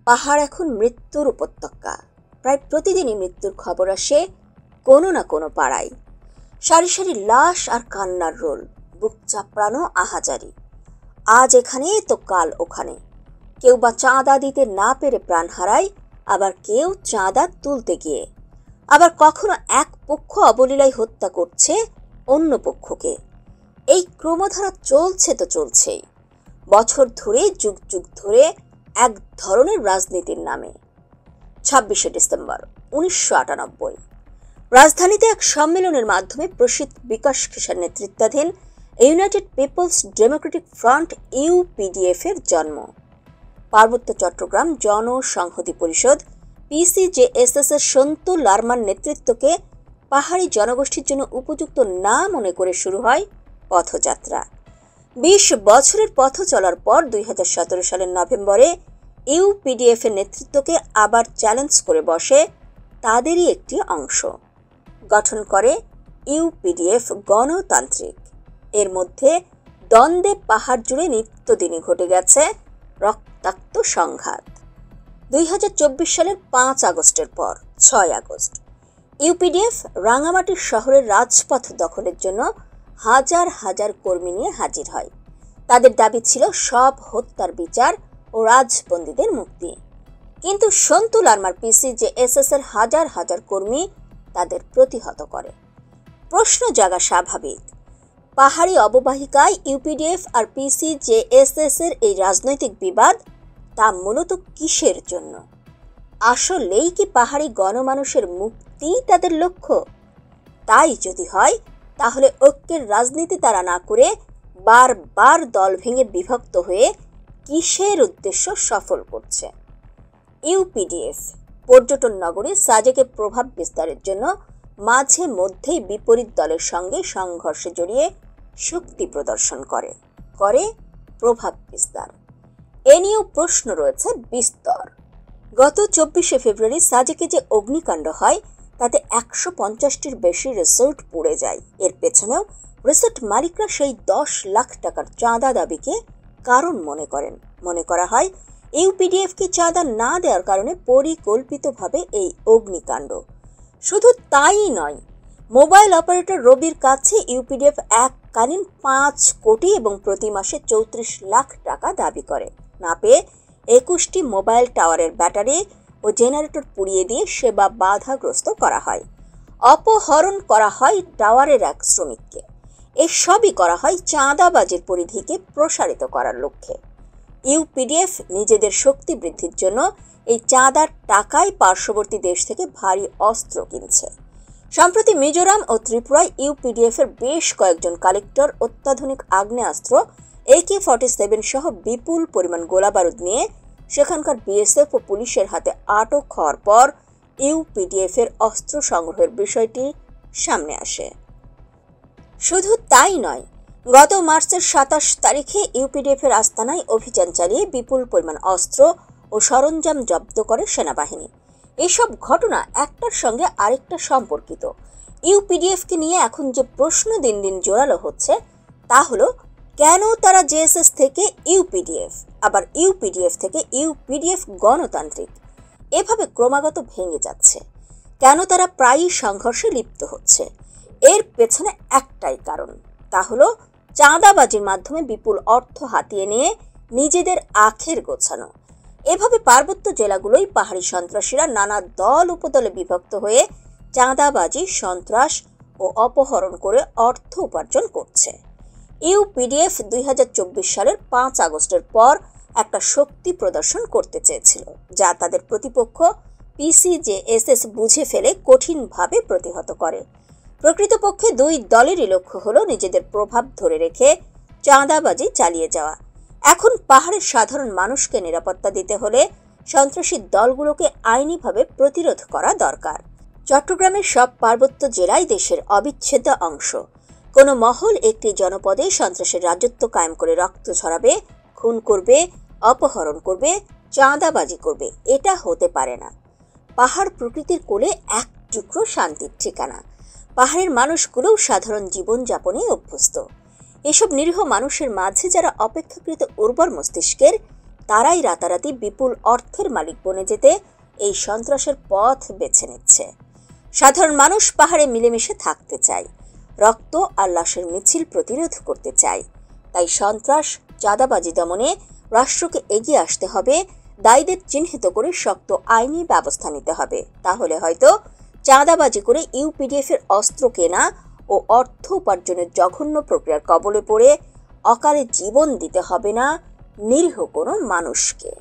পাহাড় এখন মৃত্যুর উপত্যকা। প্রায় প্রতিদিনই মৃত্যুর খবর আসে কোনো না কোনো পাড়ায়। সারি সারি লাশ আর কান্নার রোল, বুক চাপড়ানো আহাজারি। আজ এখানে তো কাল ওখানে। কেউ বা চাঁদা দিতে না পেরে প্রাণ হারায়, আবার কেউ চাঁদা তুলতে গিয়ে। আবার কখনো এক পক্ষ অবলীলায় হত্যা করছে অন্য পক্ষকে। এই ক্রমধারা চলছে তো চলছেই, বছর ধরে যুগ যুগ ধরে, এক ধরনের রাজনীতির নামে। 26শে ডিসেম্বর 1998 রাজধানীতে এক সম্মেলনের মাধ্যমে প্রসিদ্ধ বিকাশ কিশোর নেতৃত্বাধীন United People's Democratic Front UPDF এর জন্ম। পার্বত্য চট্টগ্রাম জনসংহতি পরিষদ পিসিজেএসএস এর সন্তু লারমার নেতৃত্বকে পাহাড়ি জনগোষ্ঠীর জন্য উপযুক্ত না মনে করে শুরু হয় পথযাত্রা। 20 বছরের পথ চলার পর 2017 সালের নভেম্বরে ইউপিডিএফ এর নেতৃত্বকে আবার চ্যালেঞ্জ করে বসে তাদেরই একটি অংশ। গঠন করে ইউপিডিএফ গণতান্ত্রিক। এর মধ্যে দ্বন্দ্বে পাহাড় জুড়ে নিত্যদিনই ঘটে গেছে রক্তাক্ত সংঘাত। 2024 সালের 5 আগস্টের পর 6 আগস্ট ইউপিডিএফ রাঙামাটির শহরের রাজপথ দখলের জন্য হাজার হাজার কর্মী নিয়ে হাজির হয়। তাদের দাবি ছিল সব হত্যার বিচার ও রাজবন্দীদের মুক্তি। কিন্তু সন্তু লারমার পিসিজেএসএস এর হাজার হাজার কর্মী তাদের প্রতিহত করে। প্রশ্ন জাগা স্বাভাবিক, পাহাড়ি অববাহিকায় ইউপিডিএফ আর পিসিজেএসএস এর এই রাজনৈতিক বিবাদ, তা মূলত কিসের জন্য? আসলেই কি পাহাড়ি গণমানুষের মুক্তি তাদের লক্ষ্য? তাই যদি হয়, তাহলে ঐক্যের রাজনীতি তারা না করে বারবার দল ভেঙে বিভক্ত হয়ে কিসের উদ্দেশ্য সফল করছে? ইউপিডিএফ পর্যটন নগরী সাজেকে প্রভাব বিস্তারের জন্য মাঝে মধ্যেই বিপরীত দলের সঙ্গে সংঘর্ষে জড়িয়ে শক্তি প্রদর্শন করে প্রভাব বিস্তার। এ নিয়েও প্রশ্ন রয়েছে বিস্তর। গত 24শে ফেব্রুয়ারি সাজেকে যে অগ্নিকাণ্ড হয়, তাতে 150টির বেশি রিসোর্ট পুড়ে যায়। এর পেছনেও রিসোর্ট মালিকরা সেই 10 লাখ টাকার চাঁদা দাবিকে কারণ মনে করা হয় ইউপিডিএফকে চাঁদা না দেওয়ার কারণে পরিকল্পিতভাবে এই অগ্নিকাণ্ড। শুধু তাই নয়, মোবাইল অপারেটর রবির কাছে ইউপিডিএফ এককালীন 5 কোটি এবং প্রতি মাসে 34 লাখ টাকা দাবি করে। না পেয়ে 21টি মোবাইল টাওয়ারের ব্যাটারি ও জেনারেটর পুড়িয়ে দিয়ে সেবা বাধাগ্রস্ত করা হয়। অপহরণ করা হয় টাওয়ারের এক শ্রমিককে। এসবই করা হয় চাঁদাবাজির পরিধিকে প্রসারিত করার লক্ষ্যে। ইউপিডিএফ নিজেদের শক্তি বৃদ্ধির জন্য এই চাঁদার টাকায় পার্শ্ববর্তী দেশ থেকে ভারী অস্ত্র কিনছে। সম্প্রতি মিজোরাম ও ত্রিপুরায় ইউপিডিএফ এর বেশ কয়েকজন কালেক্টর অত্যাধুনিক আগ্নেয়াস্ত্র AK-47 সহ বিপুল পরিমাণ গোলাবারুদ নিয়ে সেখানকার বিএসএফ ও পুলিশের হাতে আটক হওয়ার পর ইউপিডিএফ এর অস্ত্র সংগ্রহের বিষয়টি সামনে আসে। শুধু তাই নয়, গত মার্চের 27 তারিখে ইউপিডিএফ এর আস্তানায় অভিযান চালিয়ে বিপুল পরিমাণ অস্ত্র ও সরঞ্জাম জব্দ করে সেনাবাহিনী। এসব ঘটনা একটার সঙ্গে আরেকটা সম্পর্কিত। ইউপিডিএফকে নিয়ে এখন যে প্রশ্ন দিন দিন জোরালো হচ্ছে, তা হলো কেন তারা জেএসএস থেকে ইউপিডিএফ, আবার ইউপিডিএফ থেকে ইউপিডিএফ গণতান্ত্রিক এভাবে ক্রমাগত ভেঙে যাচ্ছে? কেন তারা প্রায়ই সংঘর্ষে লিপ্ত হচ্ছে? এর পেছনে একটাই কারণ, তা হলো চাঁদাবাজির মাধ্যমে বিপুল অর্থ হাতিয়ে নিয়ে নিজেদের আখের গোছানো। এভাবে পার্বত্য জেলাগুলোই পাহাড়ি সন্ত্রাসীরা নানা দল উপদলে বিভক্ত হয়ে চাঁদাবাজি, সন্ত্রাস ও অপহরণ করে অর্থ উপার্জন করছে। ইউপিডিএফ 2024 সালের 5 আগস্টের পর একটা শক্তি প্রদর্শন করতে চেয়েছিল, যা তাদের প্রতিপক্ষ পিসিজেএসএস বুঝে ফেলে কঠিনভাবে প্রতিহত করে। প্রকৃতপক্ষে দুই দলেরই লক্ষ্য হলো নিজেদের প্রভাব ধরে রেখে চাঁদাবাজি চালিয়ে যাওয়া। এখন পাহাড়ের সাধারণ মানুষকে নিরাপত্তা দিতে হলে সন্ত্রাসী দলগুলোকে আইনিভাবে প্রতিরোধ করা দরকার। চট্টগ্রামের সব পার্বত্য জেলায় দেশের অবিচ্ছেদ্য অংশ। কোনো মহল একটি জনপদে সন্ত্রাসের রাজত্ব কায়েম করে রক্ত ঝরাবে, খুন করবে, অপহরণ করবে, চাঁদাবাজি করবে, এটা হতে পারে না। পাহাড় প্রকৃতির কোলে এক টুকরো শান্তির ঠিকানা। পাহাড়ের মানুষগুলোও সাধারণ জীবনযাপনে অভ্যস্ত। এসব নিরীহ মানুষের মাঝে যারা অপেক্ষাকৃত উর্বর মস্তিষ্কের, তারাই রাতারাতি বিপুল অর্থের মালিক বনে যেতে এই সন্ত্রাসের পথ বেছে নিচ্ছে। সাধারণ মানুষ পাহাড়ে মিলেমিশে থাকতে চায়, রক্ত আর লাশের মিছিল প্রতিরোধ করতে চায়। তাই সন্ত্রাস চাঁদাবাজি দমনে রাষ্ট্রকে এগিয়ে আসতে হবে, দায়ীদের চিহ্নিত করে শক্ত আইনি ব্যবস্থা নিতে হবে। তাহলে হয়তো চাঁদাবাজি করে ইউপিডিএফ এর অস্ত্র কেনা ও অর্থ উপার্জনের জঘন্য প্রক্রিয়ার কবলে পড়ে অকালে জীবন দিতে হবে না নিরীহ কোনো মানুষকে।